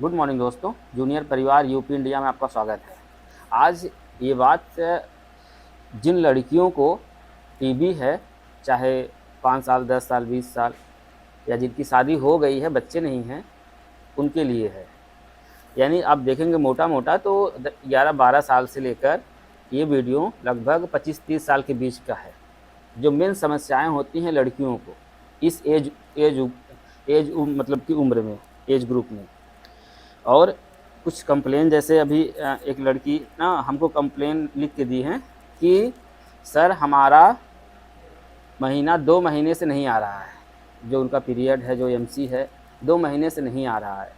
Good morning दोस्तों। Junior परिवार UP India में आपका स्वागत है। आज ये बात जिन लड़कियों को टीबी है, चाहे 5 साल 10 साल 20 साल या जिनकी शादी हो गई है बच्चे नहीं हैं, उनके लिए है। यानी आप देखेंगे मोटा मोटा तो 11-12 साल से लेकर ये वीडियो लगभग 25-30 साल के बीच का है। जो मेन समस्याएं होती हैं लड़कियों को इस एज मतलब की उम्र में, एज ग्रुप में। और कुछ कंप्लेन, जैसे अभी एक लड़की ना हमको कंप्लेन लिख के दी है कि सर हमारा महीना 2 महीने से नहीं आ रहा है, जो उनका पीरियड है, जो एमसी है 2 महीने से नहीं आ रहा है।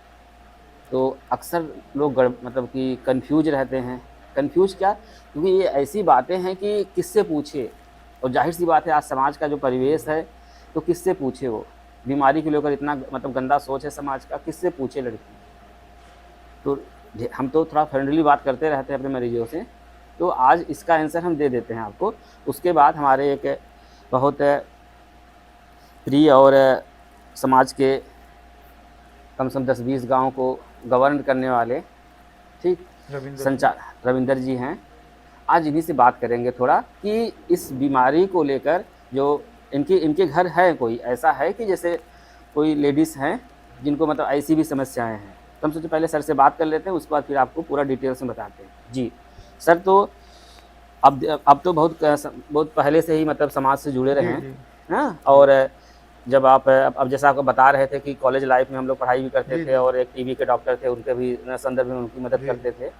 तो अक्सर लोग मतलब कि कंफ्यूज रहते हैं। कंफ्यूज क्या, क्योंकि ये ऐसी बातें हैं कि किससे पूछे। और जाहिर सी बात है आज समाज का जो परिवेश है तो किससे पूछे। वो बीमारी को लेकर इतना मतलब गंदा सोच है समाज का, किससे पूछे लड़की। तो हम तो थोड़ा फ्रेंडली बात करते रहते हैं अपने मरीजों से, तो आज इसका आंसर हम दे देते हैं आपको। उसके बाद हमारे एक बहुत प्रिय और समाज के कम से कम 10-20 गाँव को गवर्न करने वाले, ठीक, रविंदर जी हैं। आज इन्हीं से बात करेंगे थोड़ा कि इस बीमारी को लेकर जो इनके घर है, कोई ऐसा है कि जैसे कोई लेडीज़ हैं जिनको मतलब ऐसी भी समस्याएं हैं। तो हम सोचे पहले सर से बात कर लेते हैं, उसके बाद फिर आपको पूरा डिटेल्स में बताते हैं। जी सर, तो अब तो बहुत पहले से ही मतलब समाज से जुड़े रहे हैं, हाँ। और जब आप अब जैसा आपको बता रहे थे कि कॉलेज लाइफ में हम लोग पढ़ाई भी करते थे और एक टीबी के डॉक्टर थे, उनके भी संदर्भ में उनकी मदद करते थे।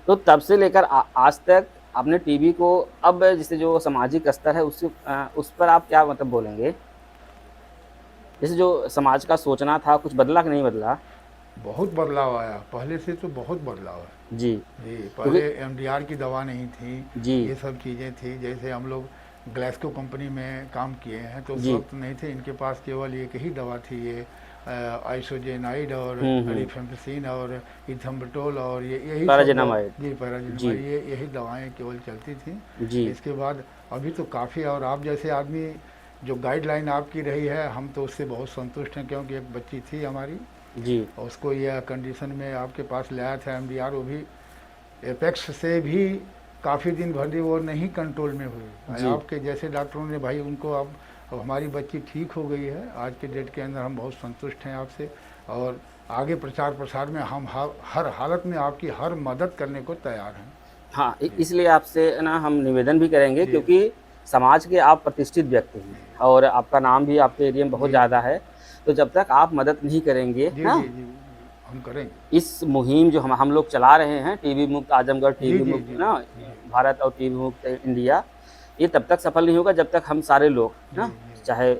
तो तब से लेकर आज तक आपने टीबी को, अब जैसे जो सामाजिक स्तर है उस पर आप क्या मतलब बोलेंगे? जैसे जो समाज का सोचना था, कुछ बदला कि नहीं बदला? बहुत बदलाव आया, पहले से तो बहुत बदलाव है जी जी। पहले एमडीआर की दवा नहीं थी, जी ये सब चीज़ें थी। जैसे हम लोग ग्लास्को कंपनी में काम किए हैं तो उस जी। वक्त नहीं थे, इनके पास केवल एक ही दवा थी, ये आइसोजेनाइड और रिफेम्पिसिन और इथम्बटोल और ये यही सब दवा पैराजेनामाइड। जी, जी पैराजिनमाइड, ये यही दवाएं केवल चलती थी। जी इसके बाद अभी तो काफ़ी, और आप जैसे आदमी जो गाइडलाइन आपकी रही है, हम तो उससे बहुत संतुष्ट हैं, क्योंकि एक बच्ची थी हमारी, जी उसको यह कंडीशन में आपके पास लाया था एमडीआर, वो भी एपेक्स से भी काफ़ी दिन भर दी, वो नहीं कंट्रोल में हुई। जी। आपके जैसे डॉक्टरों ने भाई उनको अब हमारी बच्ची ठीक हो गई है। आज के डेट के अंदर हम बहुत संतुष्ट हैं आपसे, और आगे प्रचार प्रसार में हम हर हालत में आपकी हर मदद करने को तैयार हैं। हाँ, इसलिए आपसे ना हम निवेदन भी करेंगे, जी क्योंकि समाज के आप प्रतिष्ठित व्यक्ति हैं और आपका नाम भी आपके एरिया में बहुत जी ज़्यादा है। तो जब तक आप मदद नहीं करेंगे जी ना, जी जी, हम करेंगे। इस मुहिम जो हम लोग चला रहे हैं, टीबी मुक्त आजमगढ़, जी टीबी जी मुक्त जी ना जी भारत और टीबी मुक्त इंडिया, ये तब तक सफल नहीं होगा जब तक हम सारे लोग जी ना, जी। चाहे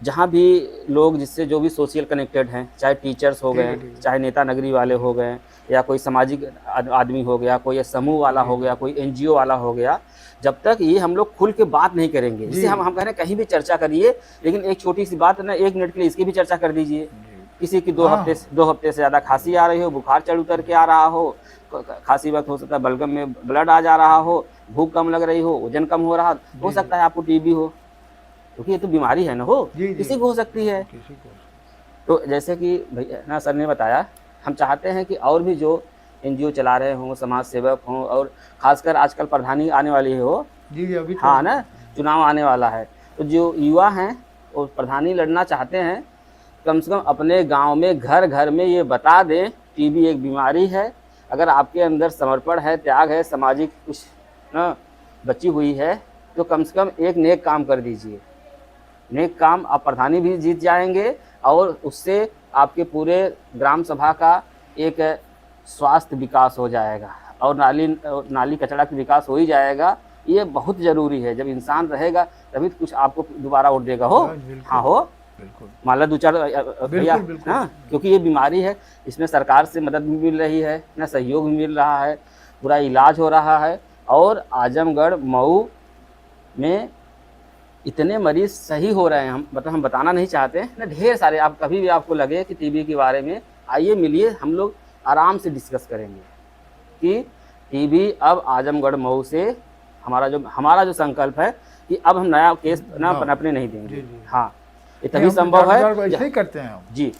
जहाँ भी लोग जिससे जो भी सोशल कनेक्टेड हैं, चाहे टीचर्स हो ठीक गए, है, ठीक चाहे नेता नगरी वाले है। हो गए, या कोई सामाजिक आदमी हो गया, कोई समूह वाला जी हो गया, कोई एनजीओ वाला हो गया, जब तक ये हम लोग खुल के बात नहीं करेंगे, जी जिसे हम कह रहे हैं कहीं भी चर्चा करिए, लेकिन एक छोटी सी बात ना 1 मिनट के लिए इसकी भी चर्चा कर दीजिए। जी। किसी की हाँ हाँ। 2 हफ्ते से ज़्यादा खांसी आ रही हो, बुखार चढ़ उतर के आ रहा हो, खांसी वक्त हो सकता है बलगम में ब्लड आ जा रहा हो, भूख कम लग रही हो, वजन कम हो रहा हो जी जी सकता है आपको टीबी हो, क्योंकि ये तो बीमारी है ना, हो जी जी। किसी को हो सकती है। किसी को। तो जैसे कि भैया ना सर ने बताया, हम चाहते हैं कि और भी जो एनजीओ चला रहे हों, समाज सेवक हों, और खासकर आजकल प्रधानी आने वाली हो, जी जी, अभी तो हाँ ना, चुनाव आने वाला है, तो जो युवा हैं वो प्रधानी लड़ना चाहते हैं, कम से कम अपने गांव में घर घर में ये बता दें टीबी एक बीमारी है। अगर आपके अंदर समर्पण है, त्याग है, सामाजिक कुछ ना बची हुई है, तो कम से कम एक नेक काम कर दीजिए। नेक काम, आप प्रधानी भी जीत जाएंगे और उससे आपके पूरे ग्राम सभा का एक स्वास्थ्य विकास हो जाएगा, और नाली कचरा का विकास हो ही जाएगा। ये बहुत ज़रूरी है, जब इंसान रहेगा तभी तो कुछ आपको दोबारा वोट देगा, हो, बस हाँ बिल्कुल हो, बिल्कुल मान लो 2-4 भैया, बिल्कुल बिल्कुल। हाँ, क्योंकि ये बीमारी है, इसमें सरकार से मदद भी मिल रही है ना, सहयोग भी मिल रहा है, पूरा इलाज हो रहा है। और आजमगढ़ मऊ में इतने मरीज सही हो रहे हैं, हम बताना नहीं चाहते ना, ढेर सारे। आप कभी भी आपको लगे कि टीबी के बारे में, आइए मिलिए, हम लोग आराम से डिस्कस करेंगे कि टीबी अब आजमगढ़ मऊ से हमारा जो संकल्प है कि अब हम नया केस ना ना। पनपने नहीं जी देंगे। जी। हाँ, ये नहीं, तभी हम तो संभव है जागरूक ऐसे ही करते हैं हम। जी,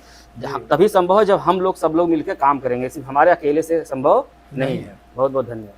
तभी संभव है जब हम लोग सब लोग मिलकर काम करेंगे, सिर्फ हमारे अकेले से संभव नहीं है। बहुत बहुत धन्यवाद।